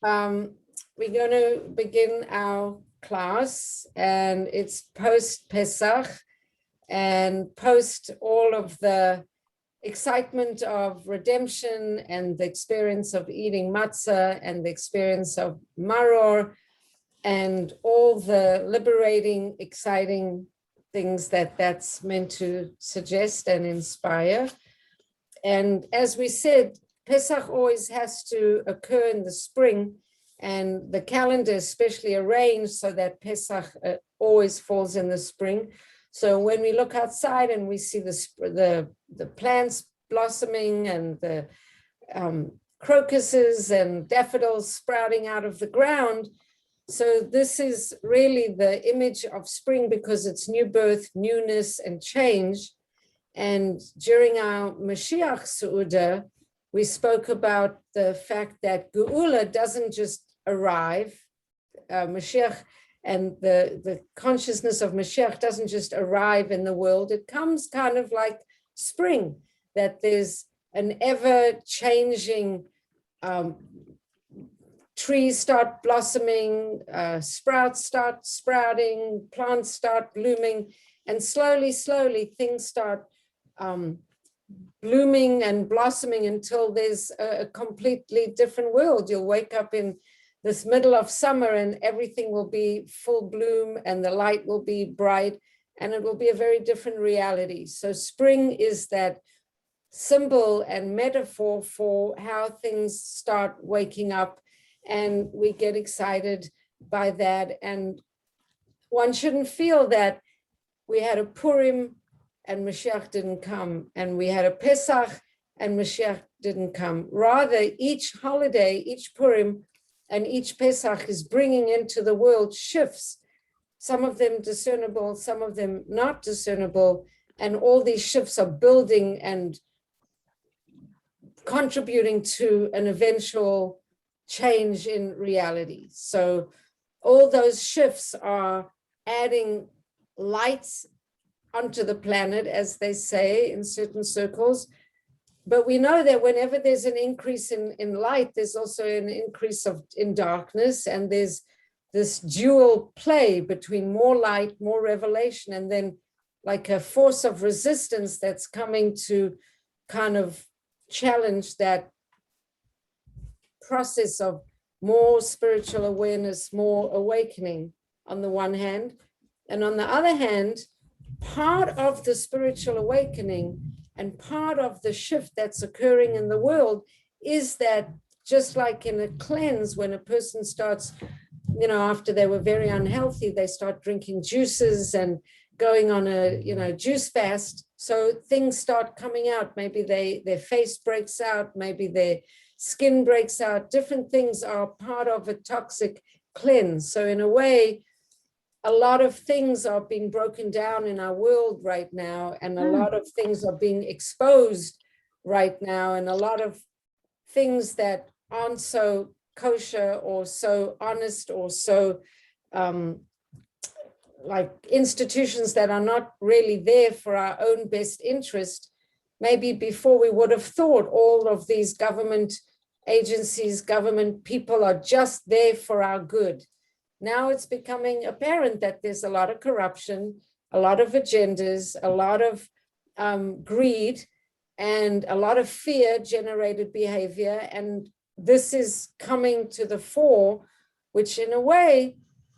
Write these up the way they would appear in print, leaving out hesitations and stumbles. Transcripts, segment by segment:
Um, we're going to begin our class, and it's post Pesach and post all of the excitement of redemption and the experience of eating matzah and the experience of maror and all the liberating, exciting things that that's meant to suggest and inspire. And as we said, Pesach always has to occur in the spring, and the calendar is especially arranged so that Pesach always falls in the spring. So when we look outside and we see the plants blossoming and the crocuses and daffodils sprouting out of the ground, so this is really the image of spring because it's new birth, newness, and change. And during our Mashiach Seudah, we spoke about the fact that Geula doesn't just arrive. Mashiach and the consciousness of Mashiach doesn't just arrive in the world. It comes kind of like spring, that there's an ever-changing trees start blossoming, sprouts start sprouting, plants start blooming, and slowly, slowly things start blooming and blossoming until there's a completely different world. You'll wake up in this middle of summer and everything will be full bloom and the light will be bright and it will be a very different reality. So spring is that symbol and metaphor for how things start waking up, and we get excited by that. And one shouldn't feel that we had a Purim and Mashiach didn't come, and we had a Pesach and Mashiach didn't come. Rather, each holiday, each Purim and each Pesach is bringing into the world shifts, some of them discernible, some of them not discernible, and all these shifts are building and contributing to an eventual change in reality. So all those shifts are adding lights onto the planet, as they say in certain circles. But we know that whenever there's an increase in light, there's also an increase in darkness, and there's this dual play between more light, more revelation, and then like a force of resistance that's coming to kind of challenge that process of more spiritual awareness, more awakening on the one hand. And on the other hand, part of the spiritual awakening and part of the shift that's occurring in the world is that, just like in a cleanse, when a person starts, after they were very unhealthy, they start drinking juices and going on a, juice fast. So things start coming out. Maybe their face breaks out, maybe their skin breaks out. Different things are part of a toxic cleanse. So in a way, a lot of things are being broken down in our world right now, and a lot of things are being exposed right now, and a lot of things that aren't so kosher or so honest or so like institutions that are not really there for our own best interest. Maybe before we would have thought all of these government agencies, government people are just there for our good. Now it's becoming apparent that there's a lot of corruption, a lot of agendas, a lot of greed, and a lot of fear-generated behavior. And this is coming to the fore, which in a way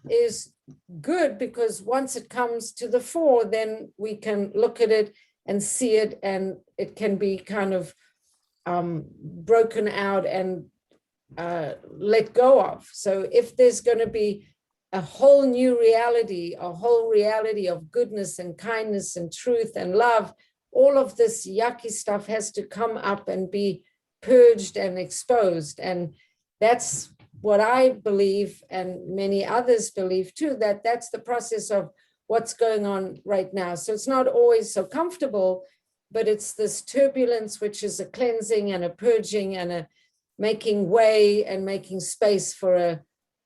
is good, because once it comes to the fore, then we can look at it and see it, and it can be kind of broken out and let go of. So if there's going to be a whole new reality, a whole reality of goodness and kindness and truth and love, all of this yucky stuff has to come up and be purged and exposed. And that's what I believe, and many others believe too, that that's the process of what's going on right now. So it's not always so comfortable, but it's this turbulence, which is a cleansing and a purging and a making way and making space for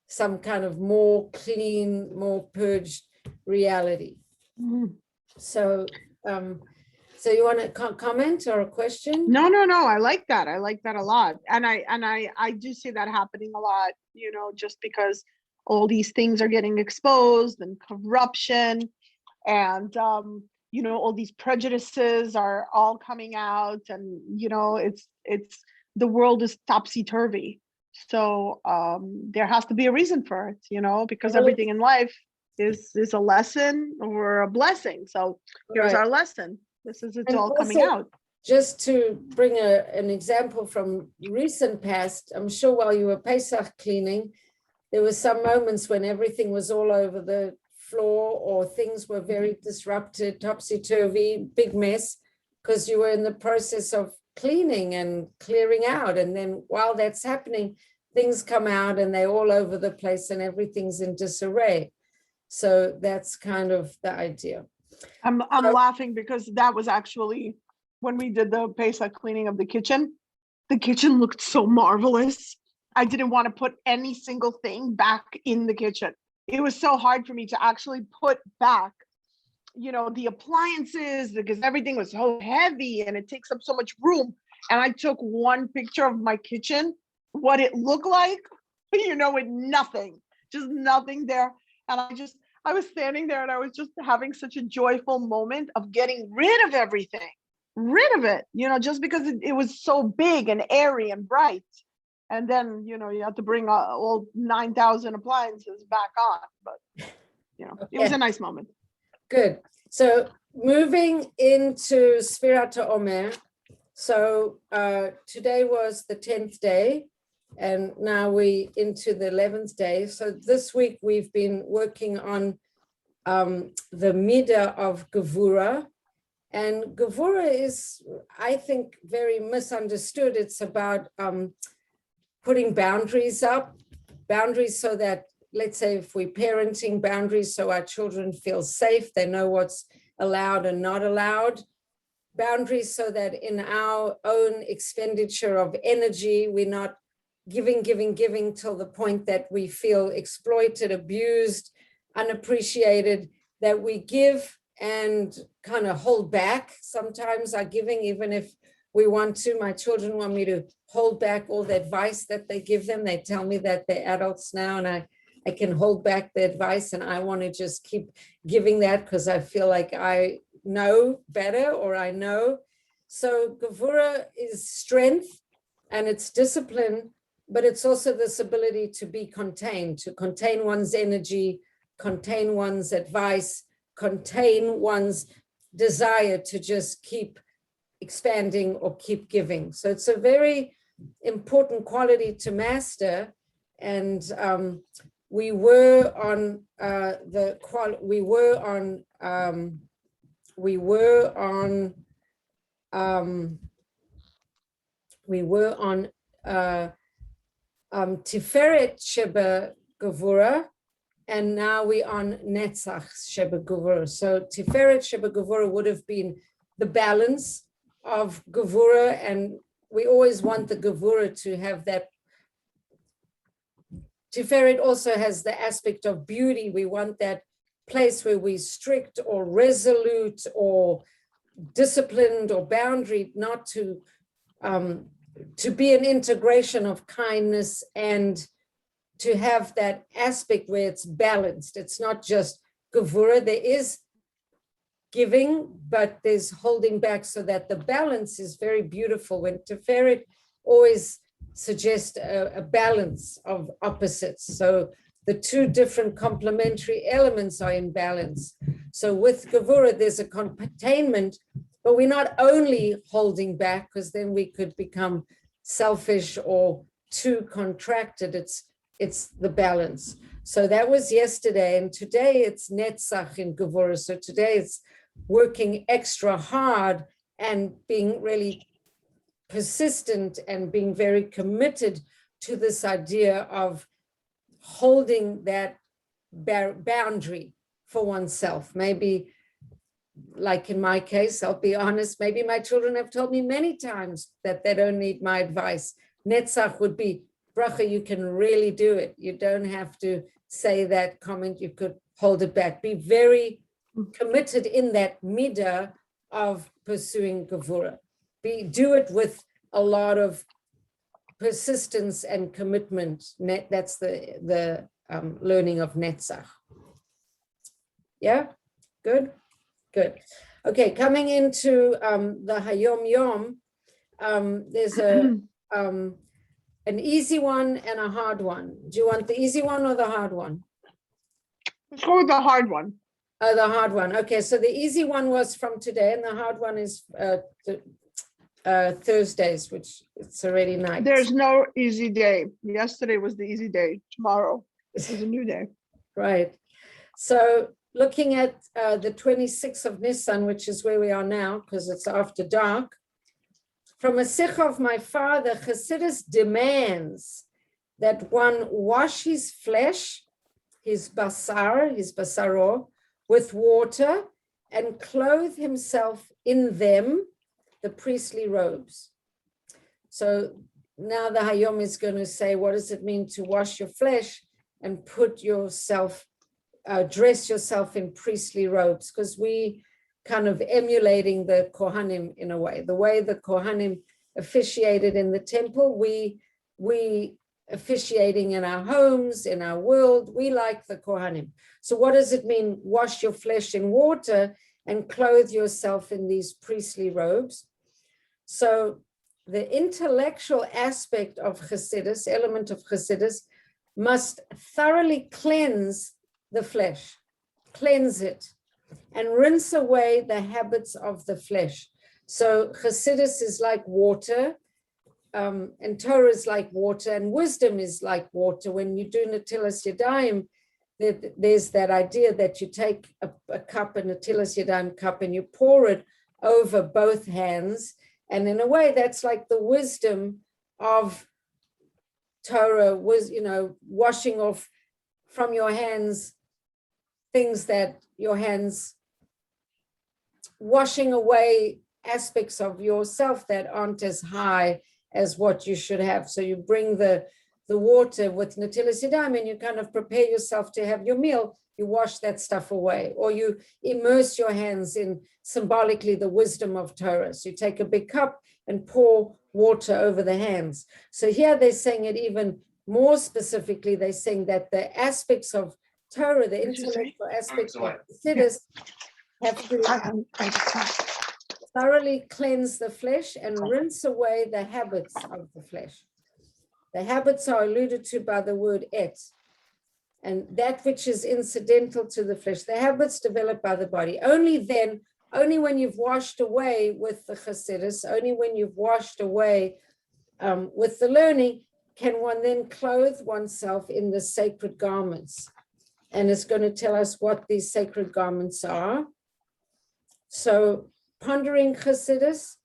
some kind of more clean, more purged reality. So So you want to comment or a question? No. I like that. I like that a lot. And I do see that happening a lot, just because all these things are getting exposed, and corruption, and all these prejudices are all coming out, and it's the world is topsy-turvy. So there has to be a reason for it, because everything in life is a lesson or a blessing. So here's our lesson. It's all coming out. Just to bring an example from recent past, I'm sure while you were Pesach cleaning, there were some moments when everything was all over the floor, or things were very disrupted, topsy-turvy, big mess, because you were in the process of cleaning and clearing out. And then while that's happening, things come out and they're all over the place and everything's in disarray. So that's kind of the idea. I'm laughing because that was actually when we did the Pesach cleaning of the kitchen. The kitchen looked so marvelous. I didn't want to put any single thing back in the kitchen. It was so hard for me to actually put back, the appliances, because everything was so heavy and it takes up so much room. And I took one picture of my kitchen, what it looked like, with nothing, just nothing there. And I was standing there and I was just having such a joyful moment of getting rid of everything, rid of it, just because it was so big and airy and bright. And then, you have to bring all 9,000 appliances back on. But, It was a nice moment. Good. So moving into Sfirat HaOmer. So today was the 10th day, and now we into the 11th day. So this week we've been working on the Midah of Gevura. And Gevura is, I think, very misunderstood. It's about putting boundaries up, boundaries so that, let's say if we're parenting, boundaries so our children feel safe, they know what's allowed and not allowed, boundaries so that in our own expenditure of energy, we're not giving till the point that we feel exploited, abused, unappreciated, that we give and kind of hold back sometimes our giving, even if we want to. My children want me to hold back all the advice that they give them. They tell me that they're adults now and I can hold back the advice, and I want to just keep giving that because I feel like I know better, or I know. So Gevura is strength and it's discipline, but it's also this ability to be contained, to contain one's energy, contain one's advice, contain one's desire to just keep expanding or keep giving. So it's a very important quality to master. And we were on Tiferet Sheba Gevura, and now we're on Netzach Sheba Gevura. So Tiferet Sheba Gevura would have been the balance of Gevura, and we always want the Gevura to have that. Tiferet also has the aspect of beauty. We want that place where we're strict or resolute or disciplined or boundary, not to be an integration of kindness, and to have that aspect where it's balanced. It's not just Gevura. There is giving, but there's holding back, so that the balance is very beautiful. When Tiferet always suggests a balance of opposites. So the two different complementary elements are in balance. So with Gevura, there's a containment, but we're not only holding back, because then we could become selfish or too contracted. It's the balance. So that was yesterday, and today it's Netzach in Gevura. So today it's working extra hard and being really persistent and being very committed to this idea of holding that boundary for oneself. Maybe, like in my case, I'll be honest, maybe my children have told me many times that they don't need my advice. Netzach would be, Bracha, you can really do it. You don't have to say that comment. You could hold it back. Be very committed in that midah of pursuing Gevura. Do it with a lot of persistence and commitment. That's the learning of Netzach. Yeah, good. Okay, coming into the Hayom Yom, there's an easy one and a hard one. Do you want the easy one or the hard one? Let's go with the hard one. Oh, the hard one. Okay, so the easy one was from today, and the hard one is Thursdays, which it's already night. There's no easy day. Yesterday was the easy day. Tomorrow is a new day. Right. So looking at the 26th of Nisan, which is where we are now, because it's after dark, from a sikh of my father, Chassidus demands that one wash his flesh, his basaro, with water and clothe himself in them, the priestly robes. So now the Hayom is going to say, what does it mean to wash your flesh and put yourself, dress yourself in priestly robes? Because we kind of emulating the Kohanim in a way the Kohanim officiated in the temple, we officiating in our homes, in our world, we like the Kohanim. So what does it mean, wash your flesh in water and clothe yourself in these priestly robes? So the intellectual aspect of Chassidus, element of Chassidus, must thoroughly cleanse the flesh, cleanse it, and rinse away the habits of the flesh. So Chassidus is like water, and Torah is like water, and wisdom is like water. When you do Natilas Yadayim, there's that idea that you take a cup, a Natilas Yadayim cup, and you pour it over both hands. And in a way, that's like the wisdom of Torah, was, washing off from your hands things that your hands, washing away aspects of yourself that aren't as high as what you should have. So you bring the water with Natilas Yadayim and you kind of prepare yourself to have your meal. You wash that stuff away, or you immerse your hands in symbolically the wisdom of Torah. So you take a big cup and pour water over the hands. So here they're saying it even more specifically. They're saying that the aspects of Torah, the intellectual aspects of Chassidus, have to thoroughly cleanse the flesh and rinse away the habits of the flesh. The habits are alluded to by the word et, and that which is incidental to the flesh. The habits developed by the body. Only then, only when you've washed away with the Chassidus, only when you've washed away with the learning, can one then clothe oneself in the sacred garments. And it's going to tell us what these sacred garments are. So pondering Chassidus,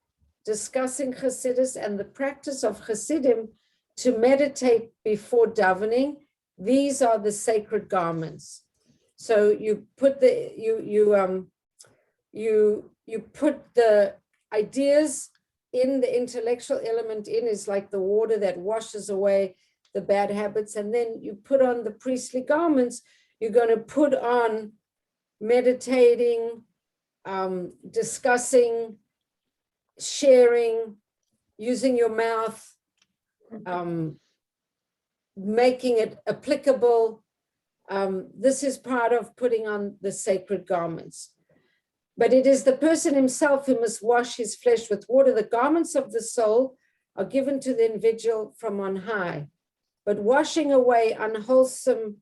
discussing Chassidus, and the practice of Chassidim to meditate before davening. These are the sacred garments. So you put you put the ideas in, the intellectual element in is like the water that washes away the bad habits, and then you put on the priestly garments. You're going to put on meditating, discussing, sharing, using your mouth, making it applicable. This is part of putting on the sacred garments. But it is the person himself who must wash his flesh with water. The garments of the soul are given to the individual from on high. But washing away unwholesome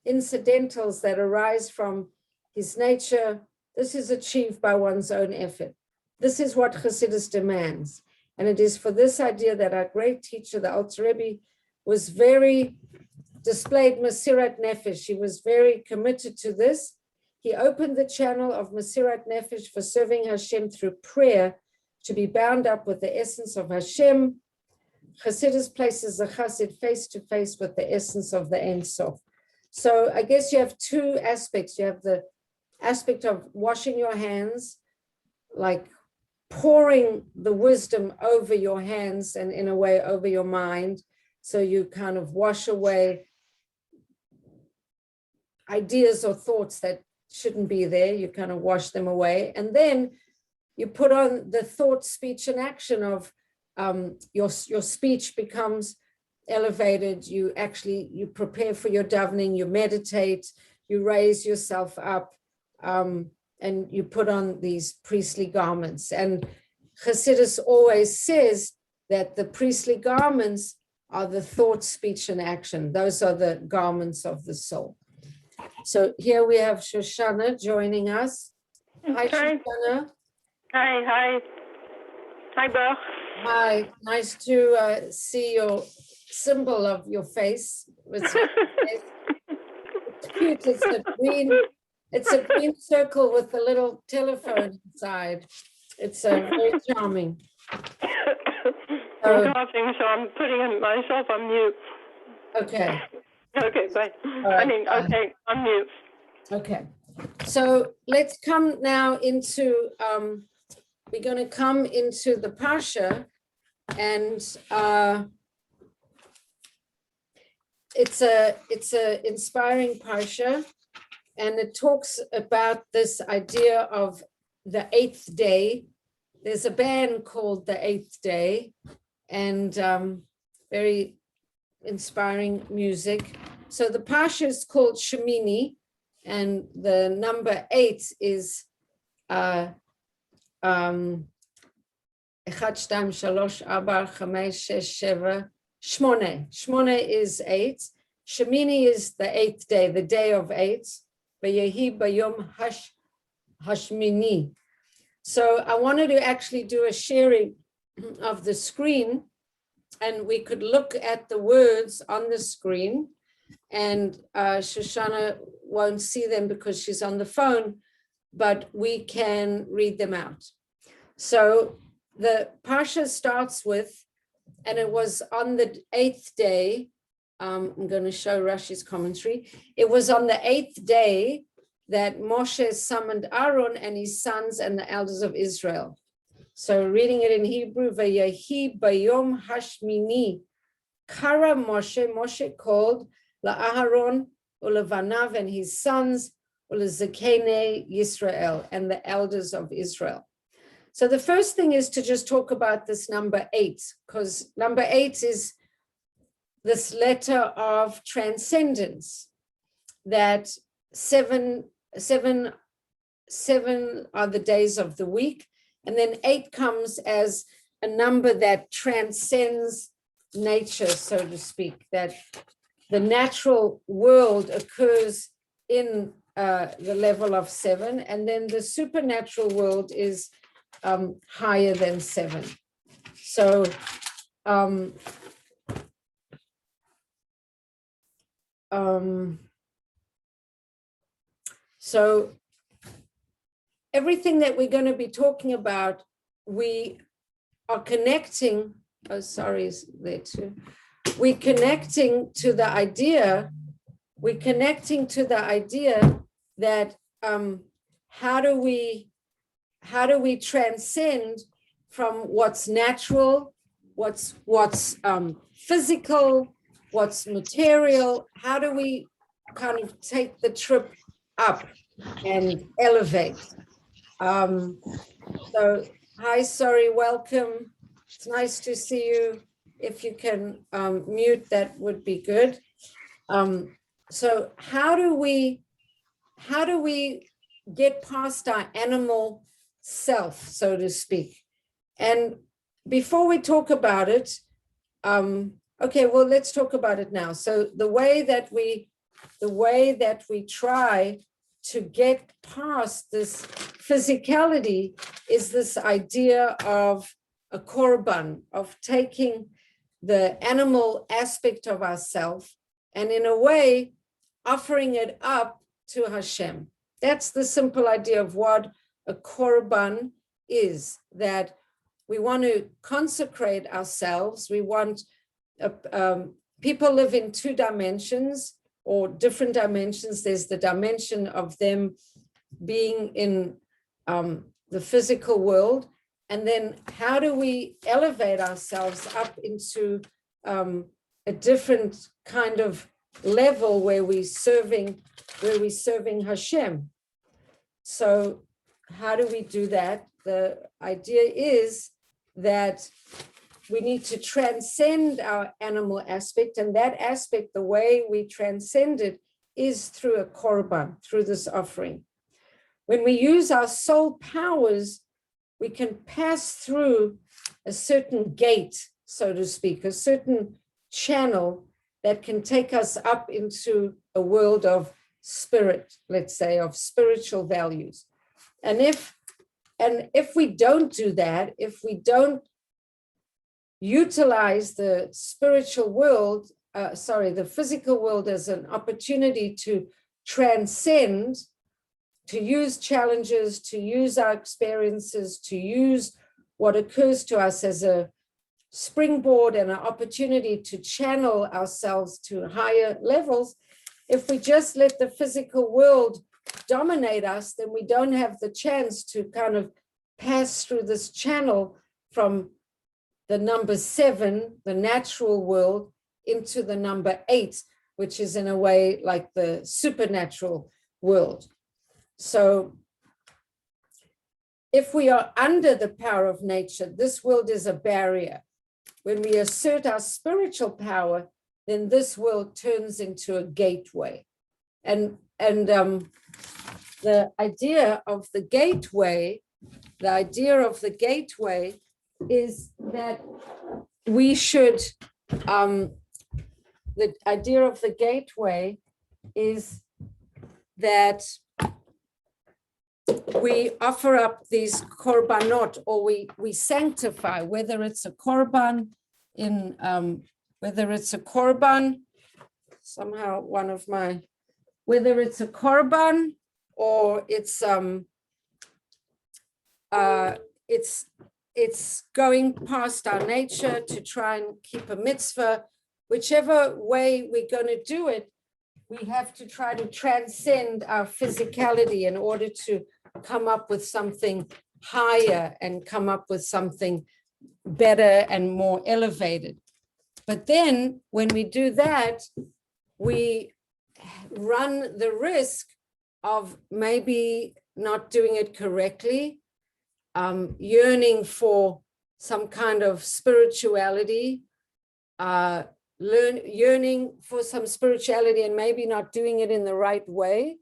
incidentals that arise from his nature, this is achieved by one's own effort. This is what Chassidus demands. And it is for this idea that our great teacher, the Alter Rebbe, was very displayed Mesirat Nefesh. He was very committed to this. He opened the channel of Mesirat Nefesh for serving Hashem through prayer, to be bound up with the essence of Hashem. Chassidus places the Chassid face to face with the essence of the Ein Sof. So I guess you have two aspects. You have the aspect of washing your hands, like pouring the wisdom over your hands and in a way over your mind. So you kind of wash away ideas or thoughts that shouldn't be there. You kind of wash them away. And then you put on the thought, speech, and action of your speech becomes elevated. You prepare for your davening, you meditate, you raise yourself up, and you put on these priestly garments. And Hasidus always says that the priestly garments are the thought, speech, and action. Those are the garments of the soul. So here we have Shoshana joining us. Hi, Shoshana. Hi. Hi, Bach. Hi, nice to see your symbol of your face. It's cute. It's a green circle with a little telephone inside. It's very charming. I'm coughing, so I'm putting myself on mute. Okay. Okay, bye. Right, okay, on mute. Okay. So let's come now into, we're going to come into the Parsha, and it's a inspiring Parsha, and it talks about this idea of the eighth day. There's a band called the Eighth Day, and very inspiring music. So the Parsha is called Shemini, and the number 8 is 1, 2, 3, 4, 5, 6, 7, 8. 8 is 8. Shemini is the 8th day, the day of 8. V'yehi bayom hashmini. So I wanted to actually do a sharing of the screen, and we could look at the words on the screen, and Shoshana won't see them because she's on the phone, but we can read them out. So the Parsha starts with, and it was on the 8th day, I'm going to show Rashi's commentary. It was on the 8th day that Moshe summoned Aaron and his sons and the elders of Israel. So reading it in Hebrew, Vayehi bayom hashmini, Kara Moshe called LaAharon uLevanav and his sons, uLezekene Yisrael, and the elders of Israel. So the first thing is to just talk about this number 8, because number 8 is this letter of transcendence, that seven are the days of the week, and then 8 comes as a number that transcends nature, so to speak, that the natural world occurs in the level of 7, and then the supernatural world is higher than 7. So so everything that we're going to be talking about, we are connecting, is there too. We're connecting to the idea that how do we transcend from what's natural, what's physical, what's material? How do we kind of take the trip up and elevate? So hi, sorry, welcome. It's nice to see you. If you can mute, that would be good. So how do we get past our animal self, so to speak? And before we talk about it, okay, well, let's talk about it now. So the way that we try to get past this physicality is this idea of a korban, of taking the animal aspect of ourself and in a way offering it up to Hashem. That's the simple idea of what a korban is, that we want to consecrate ourselves. We want, people live in 2 dimensions or different dimensions. There's the dimension of them being in the physical world. And then how do we elevate ourselves up into a different kind of level where we're serving Hashem? So how do we do that? the idea is that we need to transcend our animal aspect, and that aspect, the way we transcend it, is through a korban, through this offering. When we use our soul powers, we can pass through a certain gate, so to speak, a certain channel that can take us up into a world of spirit, let's say, of spiritual values. And if we don't do that, if we don't utilize the spiritual world, the physical world as an opportunity to transcend, to use challenges, to use our experiences, to use what occurs to us as a springboard and an opportunity to channel ourselves to higher levels, if we just let the physical world dominate us, then we don't have the chance to kind of pass through this channel from the number 7, the natural world, into the number 8, which is in a way like the supernatural world. So if we are under the power of nature, this world is a barrier. When we assert our spiritual power, then this world turns into a gateway. And the idea of the gateway is that we should, the idea of the gateway is that we offer up these korbanot, or we sanctify, whether it's a korban whether it's a korban or it's going past our nature to try and keep a mitzvah. Whichever way we're going to do it, we have to try to transcend our physicality in order to come up with something higher and come up with something better and more elevated. But then when we do that, we run the risk of maybe not doing it correctly, yearning for some kind of spirituality, yearning for some spirituality and maybe not doing it in the right way.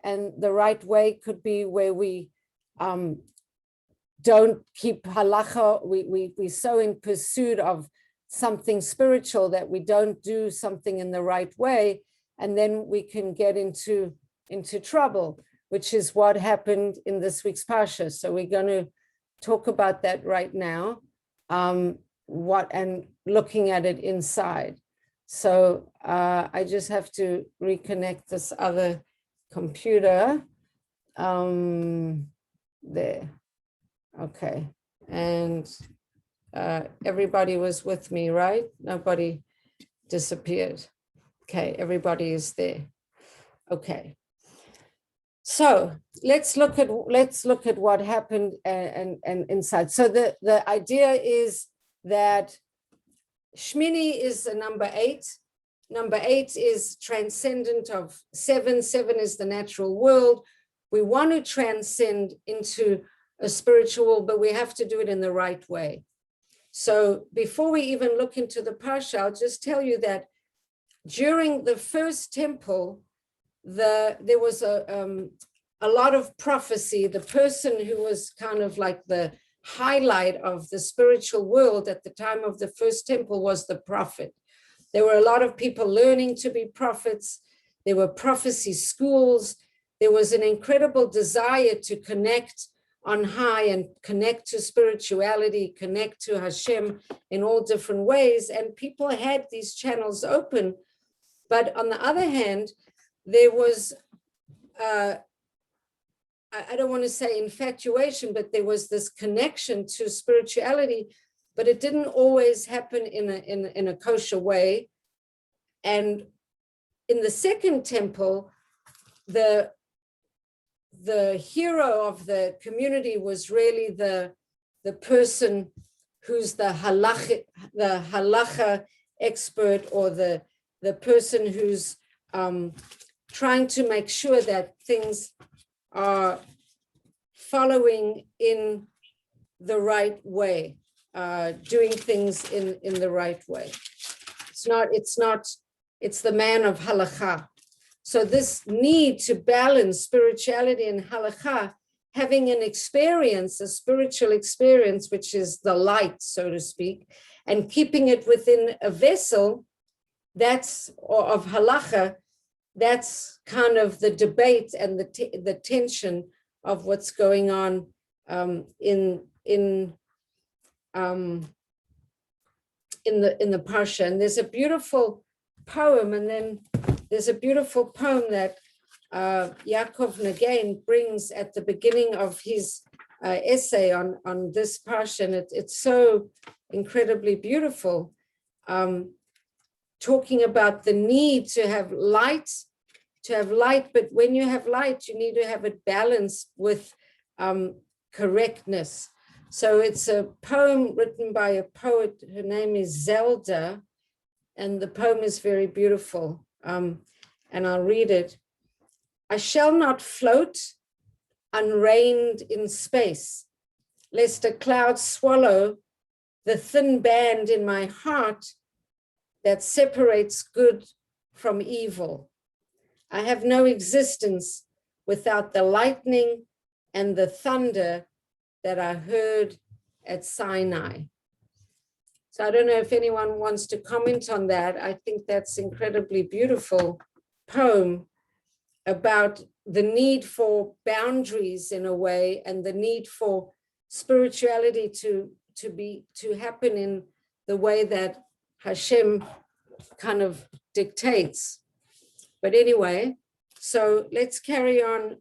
And the right way could be where we don't keep halacha, we so in pursuit of something spiritual that we don't do something in the right way, and then we can get into trouble, which is what happened in this week's Parsha. So we're going to talk about that right now, and looking at it inside. So I just have to reconnect this other computer. There. Okay. And everybody was with me, right? Nobody disappeared. Okay, everybody is there. Okay. So let's look at what happened and inside. So the idea is that Shemini is a number 8. Number 8 is transcendent of 7. 7 is the natural world. We want to transcend into a spiritual world, but we have to do it in the right way. So before we even look into the Parsha, I'll just tell you that during the first temple, there was a lot of prophecy. The person who was kind of like the highlight of the spiritual world at the time of the first temple was the prophet. There were a lot of people learning to be prophets. There were prophecy schools. There was an incredible desire to connect on high and connect to spirituality, connect to Hashem in all different ways. And people had these channels open. But on the other hand, there was, I don't want to say infatuation, but there was this connection to spirituality, but it didn't always happen in a kosher way. And in the second temple, the hero of the community was really the person who's the halacha expert, or the person who's trying to make sure that things are following in the right way, doing things in the right way. It's the man of halakha. So this need to balance spirituality and halakha, having an experience, a spiritual experience, which is the light, so to speak, and keeping it within a vessel or of halakha, that's kind of the debate and the tension of what's going on in the parsha. And there's a beautiful poem, and then there's a beautiful poem that Yaakov Nagain brings at the beginning of his essay on this parsha, and it's so incredibly beautiful, talking about the need to have light, but when you have light, you need to have it balanced with correctness. So it's a poem written by a poet. Her name is Zelda, and the poem is very beautiful. And I'll read it. I shall not float unreined in space, lest a cloud swallow the thin band in my heart that separates good from evil. I have no existence without the lightning and the thunder that I heard at Sinai. So I don't know if anyone wants to comment on that. I think that's incredibly beautiful poem about the need for boundaries in a way, and the need for spirituality to happen in the way that Hashem kind of dictates. But anyway, so let's carry on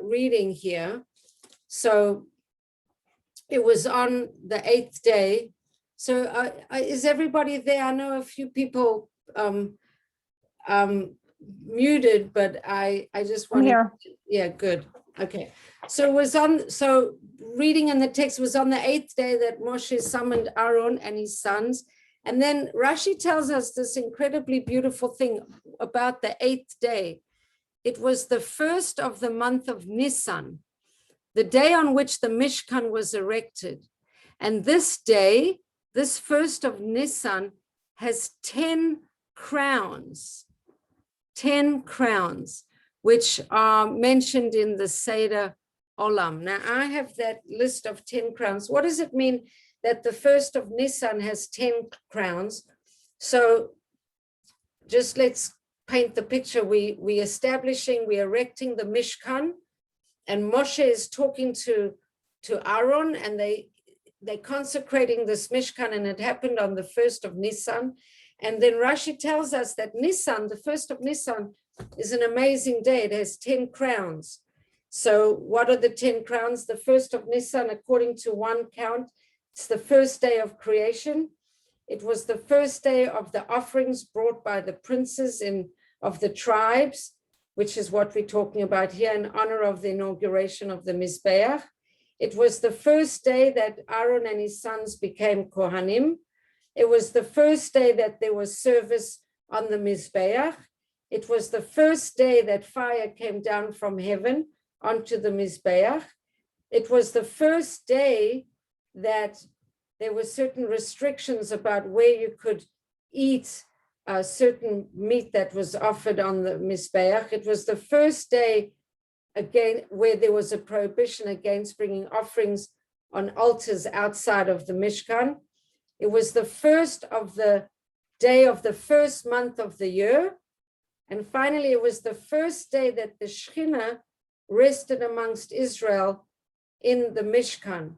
reading here. So it was on the 8th day. So is everybody there? I know a few people muted, but I just want to. Yeah, good. Okay. So reading in the text was on the 8th day that Moshe summoned Aaron and his sons. And then Rashi tells us this incredibly beautiful thing about the 8th day. It was the first of the month of Nisan, the day on which the Mishkan was erected. And this day, this first of Nisan, has 10 crowns, which are mentioned in the Seder Olam. Now, I have that list of 10 crowns. What does it mean that the first of Nisan has 10 crowns? So just let's paint the picture. We're erecting the Mishkan, and Moshe is talking to Aaron, and they're consecrating this Mishkan, and it happened on the 1st of Nisan. And then Rashi tells us that Nisan, the 1st of Nisan, is an amazing day. It has 10 crowns. So what are the 10 crowns? The 1st of Nisan, according to one count, it's the first day of creation. It was the first day of the offerings brought by the princes of the tribes, which is what we're talking about here, in honor of the inauguration of the Mizbeach. It was the first day that Aaron and his sons became Kohanim. It was the first day that there was service on the Mizbeach. It was the first day that fire came down from heaven onto the Mizbeach. It was the first day that there were certain restrictions about where you could eat certain meat that was offered on the Mizbeach. It was the first day, again, where there was a prohibition against bringing offerings on altars outside of the Mishkan. It was the first of the day of the first month of the year. And finally, it was the first day that the Shekhinah rested amongst Israel in the Mishkan.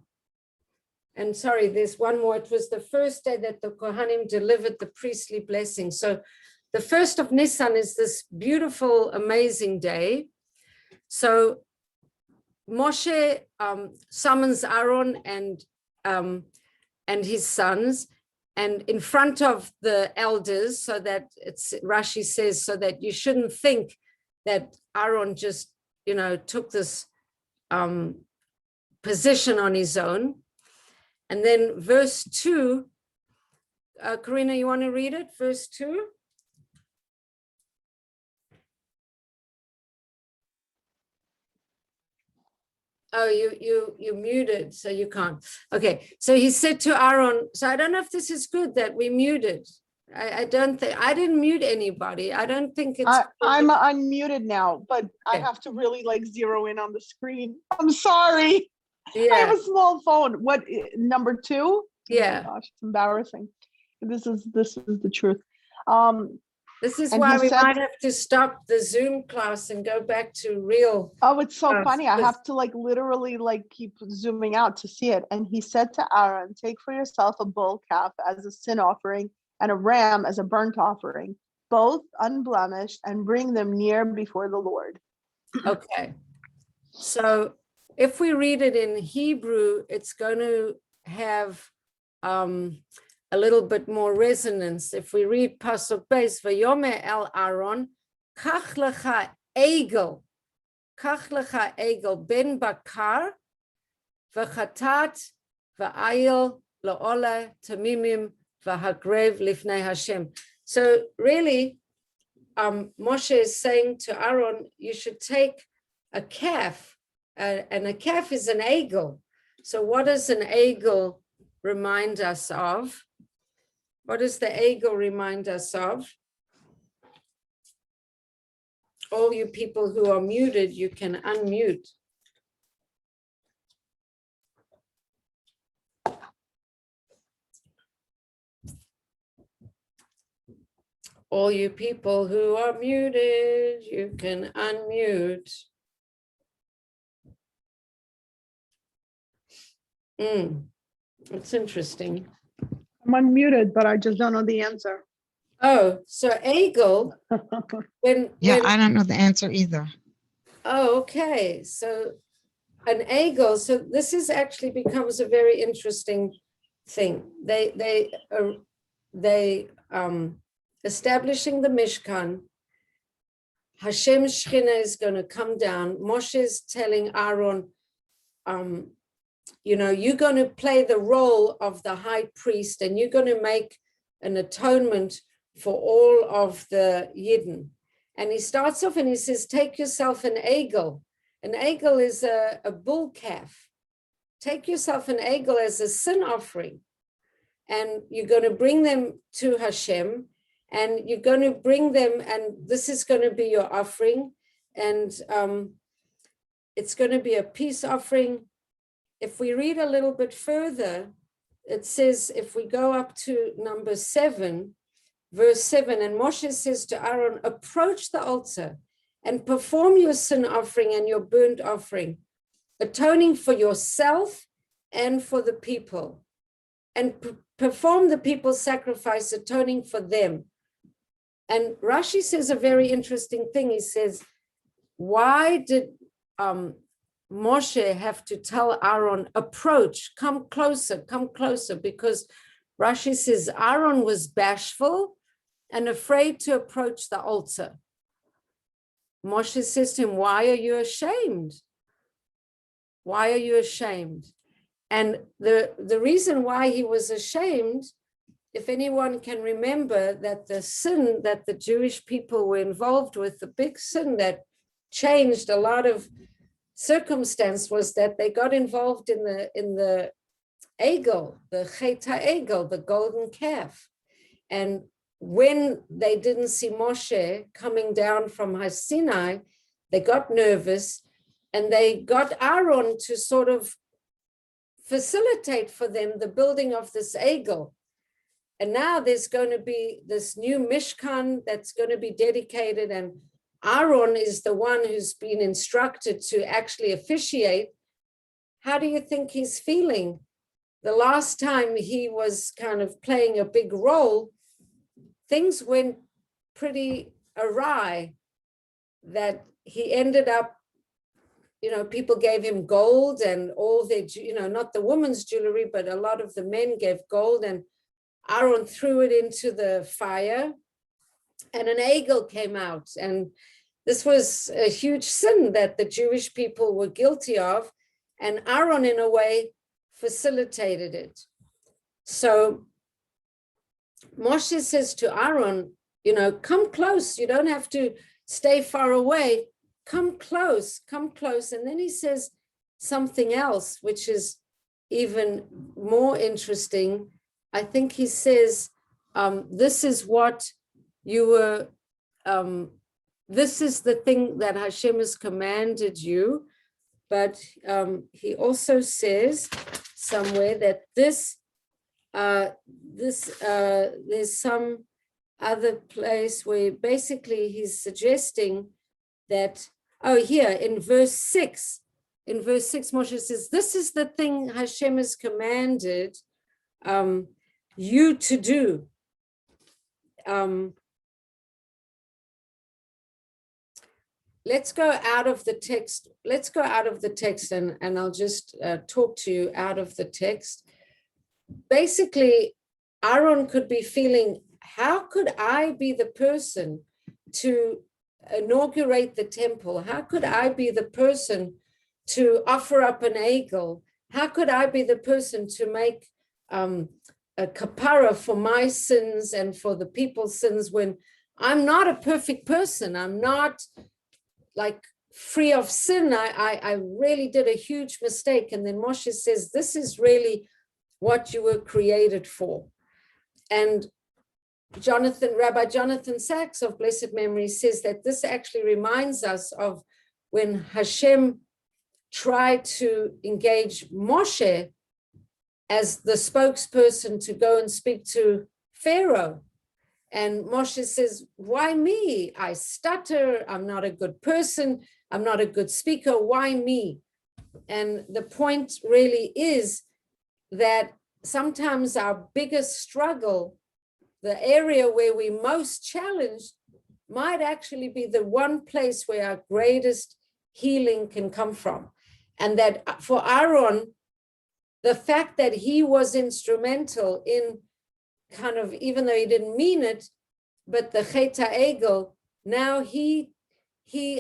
And sorry, there's one more. It was the first day that the Kohanim delivered the priestly blessing. So the 1st of Nisan is this beautiful, amazing day. So Moshe summons Aaron and his sons, and in front of the elders, so that Rashi says, so that you shouldn't think that Aaron just, took this position on his own. And then verse 2, Karina, you want to read it? Verse 2? Oh, you muted, so you can't. Okay, so he said to Aaron, so I don't know if this is good that we muted. I don't think, I didn't mute anybody. I don't think it's. I'm unmuted now, but I Okay. have to really like zero in on the screen. I'm sorry. I Yeah, have a small phone. What, number 2? Oh my yeah. gosh, it's embarrassing. This is the truth. This is And why he we said, might have to stop the Zoom class and go back to real. oh, it's so class, funny. I because- have to like literally like keep zooming out to see it. And he said to Aaron, take for yourself a bull calf as a sin offering and a ram as a burnt offering, both unblemished, and bring them near before the Lord. Okay. So if we read it in Hebrew, it's going to have a little bit more resonance. If we read Pasuk Beis, Vayome el Aaron, Kach lecha egel ben bakar, v'chatat v'ayil la'ola tamimim v'hagrev lifnei Hashem. So really, Moshe is saying to Aaron, you should take a calf, and a calf is an egel. So what does an egel remind us of? What does the egel remind us of? All you people who are muted, you can unmute. All you people who are muted, you can unmute. It's interesting. I'm unmuted, but I just don't know the answer. Oh, so egel, when I don't know the answer either. oh, okay. So an egel, so this is actually becomes a very interesting thing. They establishing the Mishkan. Hashem's Shechina is going to come down. Moshe is telling Aaron, you're going to play the role of the high priest, and you're going to make an atonement for all of the Yidden. And he starts off and he says, take yourself an egel. An egel is a bull calf. Take yourself an egel as a sin offering. And you're going to bring them to Hashem. And you're going to bring them, and this is going to be your offering. And it's going to be a peace offering. If we read a little bit further, it says, if we go up to number 7, verse 7, and Moshe says to Aaron, approach the altar and perform your sin offering and your burnt offering, atoning for yourself and for the people, and perform the people's sacrifice, atoning for them. And Rashi says a very interesting thing. He says, why did Moshe have to tell Aaron, approach, come closer, because Rashi says Aaron was bashful and afraid to approach the altar. Moshe says to him, why are you ashamed? Why are you ashamed? And the reason why he was ashamed, if anyone can remember, that the sin that the Jewish people were involved with, the big sin that changed a lot of circumstance, was that they got involved in the egel, the cheta egel, the golden calf. And when they didn't see Moshe coming down from Har Sinai, they got nervous, and they got Aaron to sort of facilitate for them the building of this egel. And now there's going to be this new Mishkan that's going to be dedicated, and Aaron is the one who's been instructed to actually officiate. How do you think he's feeling? The last time he was kind of playing a big role, things went pretty awry, that he ended up, people gave him gold and all their, not the woman's jewelry, but a lot of the men gave gold, and Aaron threw it into the fire, and an egel came out. And this was a huge sin that the Jewish people were guilty of, and Aaron, in a way, facilitated it. So Moshe says to Aaron, come close. You don't have to stay far away. Come close. And then he says, something else, which is even more interesting. I think he says, this is what you were, this is the thing that Hashem has commanded you. But he also says somewhere that there's some other place where basically he's suggesting that, oh, here in verse 6, Moshe says, this is the thing Hashem has commanded you to do. Let's go out of the text. Let's go out of the text and I'll just talk to you out of the text. Basically, Aaron could be feeling, how could I be the person to inaugurate the temple? How could I be the person to offer up an egel? How could I be the person to make a kapara for my sins and for the people's sins when I'm not a perfect person? I'm not like free of sin. I really did a huge mistake. And then Moshe says, this is really what you were created for. And Rabbi Jonathan Sachs of blessed memory says that this actually reminds us of when Hashem tried to engage Moshe as the spokesperson to go and speak to Pharaoh. And Moshe says, why me? I stutter, I'm not a good person, I'm not a good speaker, why me? And the point really is that sometimes our biggest struggle, the area where we most challenged, might actually be the one place where our greatest healing can come from. And that for Aaron, the fact that he was instrumental in kind of, even though he didn't mean it, but the Chet HaEgel, now he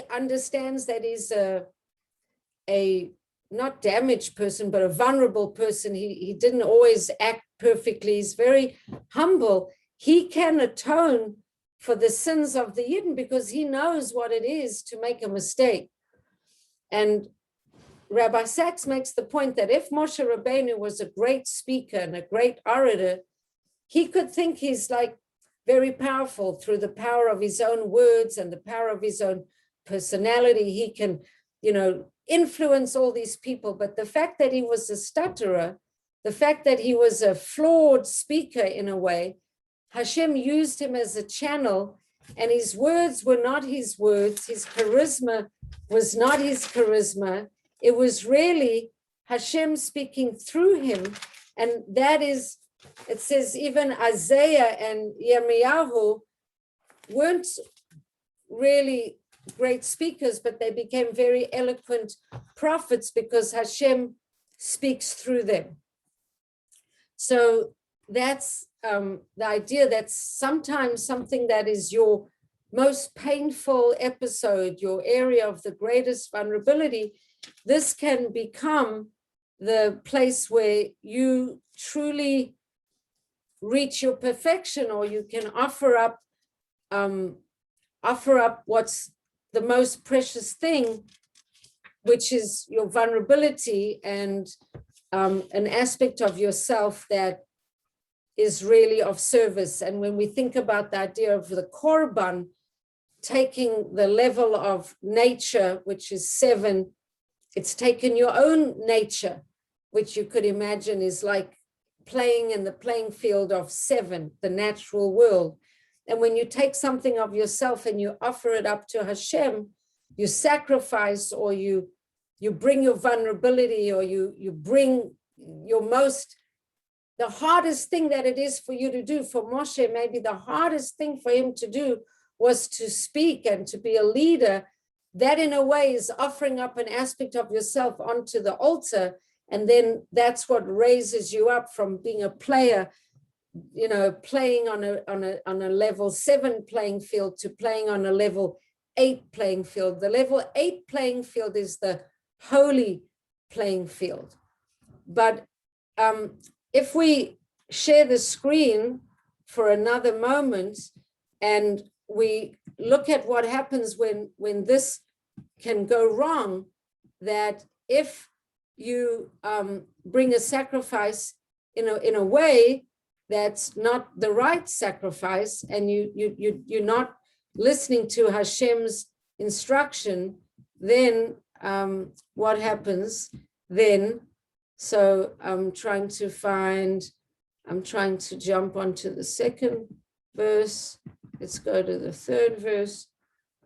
understands that he's a not damaged person, but a vulnerable person. He didn't always act perfectly. He's very humble. He can atone for the sins of the Yidden because he knows what it is to make a mistake. And Rabbi Sachs makes the point that if Moshe Rabbeinu was a great speaker and a great orator, he could think he's like very powerful through the power of his own words and the power of his own personality. He can, influence all these people. But the fact that he was a stutterer, the fact that he was a flawed speaker in a way, Hashem used him as a channel, and his words were not his words. His charisma was not his charisma. It was really Hashem speaking through him. And that is, it says even Isaiah and Yirmiyahu weren't really great speakers, but they became very eloquent prophets because Hashem speaks through them. So that's the idea that sometimes something that is your most painful episode, your area of the greatest vulnerability, this can become the place where you truly reach your perfection, or you can offer up what's the most precious thing, which is your vulnerability and an aspect of yourself that is really of service. And when we think about the idea of the korban, taking the level of nature, which is 7, it's taken your own nature, which you could imagine is like playing in the playing field of 7, the natural world. And when you take something of yourself and you offer it up to Hashem, you sacrifice, or you bring your vulnerability, or you bring your the hardest thing that it is for you to do. For Moshe, maybe the hardest thing for him to do was to speak and to be a leader. That in a way is offering up an aspect of yourself onto the altar. And then that's what raises you up from being a player, playing on a level 7 playing field to playing on a level 8 playing field. The level 8 playing field is the holy playing field. But if we share the screen for another moment and we look at what happens when this can go wrong, that if you bring a sacrifice in a way that's not the right sacrifice, and you're not listening to Hashem's instruction, then what happens then? So I'm trying to jump onto the second verse. Let's go to the third verse.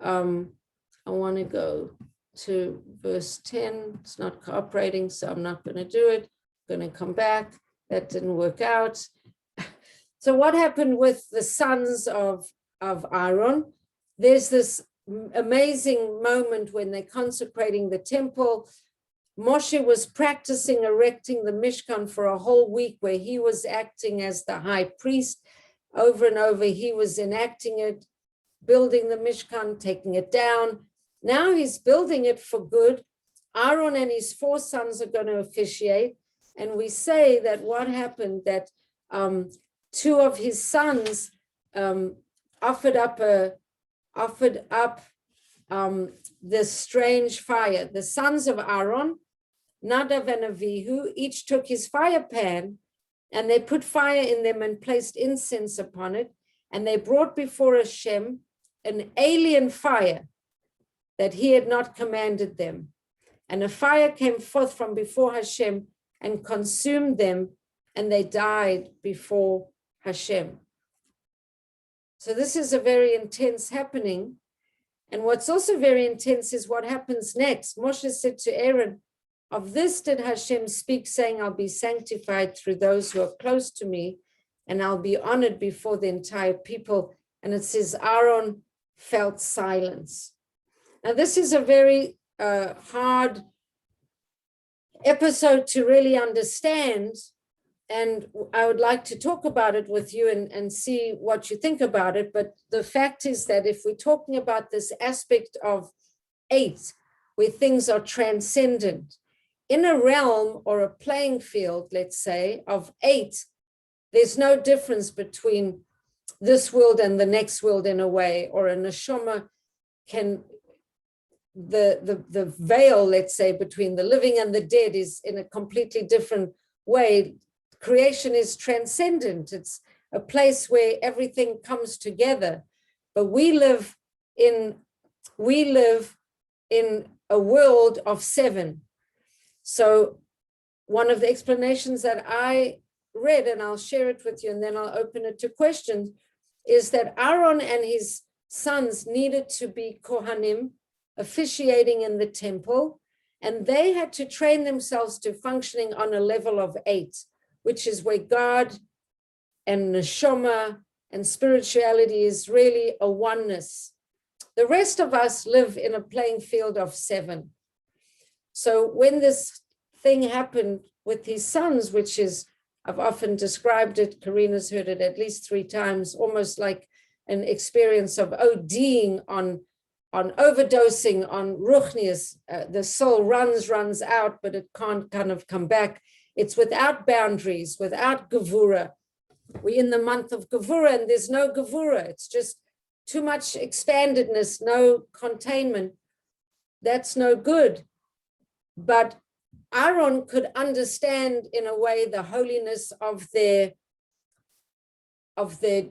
I want to go to verse 10. It's not cooperating, so I'm not going to do it. I'm going to come back. That didn't work out. So what happened with the sons of Aaron? There's this amazing moment when they're consecrating the temple. Moshe was practicing erecting the Mishkan for a whole week, where he was acting as the high priest. Over and over, he was enacting it, building the Mishkan, taking it down. Now he's building it for good. Aaron and his 4 sons are going to officiate. And we say that what happened, that 2 of his sons offered up this strange fire. The sons of Aaron, Nadav and Avihu, each took his fire pan, and they put fire in them and placed incense upon it. And they brought before Hashem an alien fire that he had not commanded them. And a fire came forth from before Hashem and consumed them, and they died before Hashem. So this is a very intense happening. And what's also very intense is what happens next. Moshe said to Aaron, "Of this did Hashem speak, saying, I'll be sanctified through those who are close to me, and I'll be honored before the entire people." And it says Aaron felt silence. Now this is a very hard episode to really understand, and I would like to talk about it with you and see what you think about it. But the fact is that if we're talking about this aspect of 8, where things are transcendent, in a realm or a playing field, let's say, of 8, there's no difference between this world and the next world in a way, or a neshama can, the veil, let's say, between the living and the dead is in a completely different way. Creation is transcendent. It's a place where everything comes together. But we live in a world of 7. So one of the explanations that I read, and I'll share it with you and then I'll open it to questions, is that Aaron and his sons needed to be Kohanim, officiating in the temple, and they had to train themselves to functioning on a level of 8, which is where God and neshama and spirituality is really a oneness. The rest of us live in a playing field of 7. So when this thing happened with his sons, which is, I've often described it, Karina's heard it at least 3 times, almost like an experience of ODing on overdosing on ruchnius. The soul runs out, but it can't kind of come back. It's without boundaries, without gevura. We're in the month of gevura, and there's no gevura. It's just too much expandedness, no containment. That's no good. But Aaron could understand in a way the holiness of their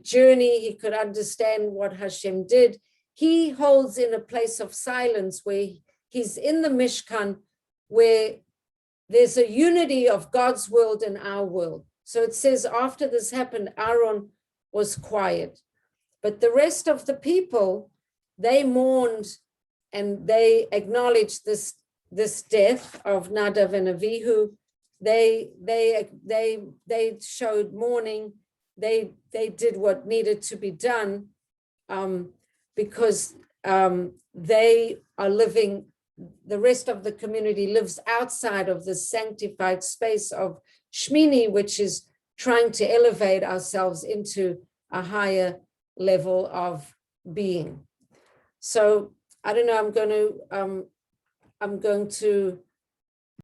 journey. He could understand what Hashem did. He holds in a place of silence where he's in the Mishkan, where there's a unity of God's world and our world. So it says after this happened, Aaron was quiet. But the rest of the people, they mourned and they acknowledged this death of Nadav and Avihu. They showed mourning. They did what needed to be done, because they are living, the rest of the community lives outside of the sanctified space of Shemini, which is trying to elevate ourselves into a higher level of being. So I don't know, I'm going to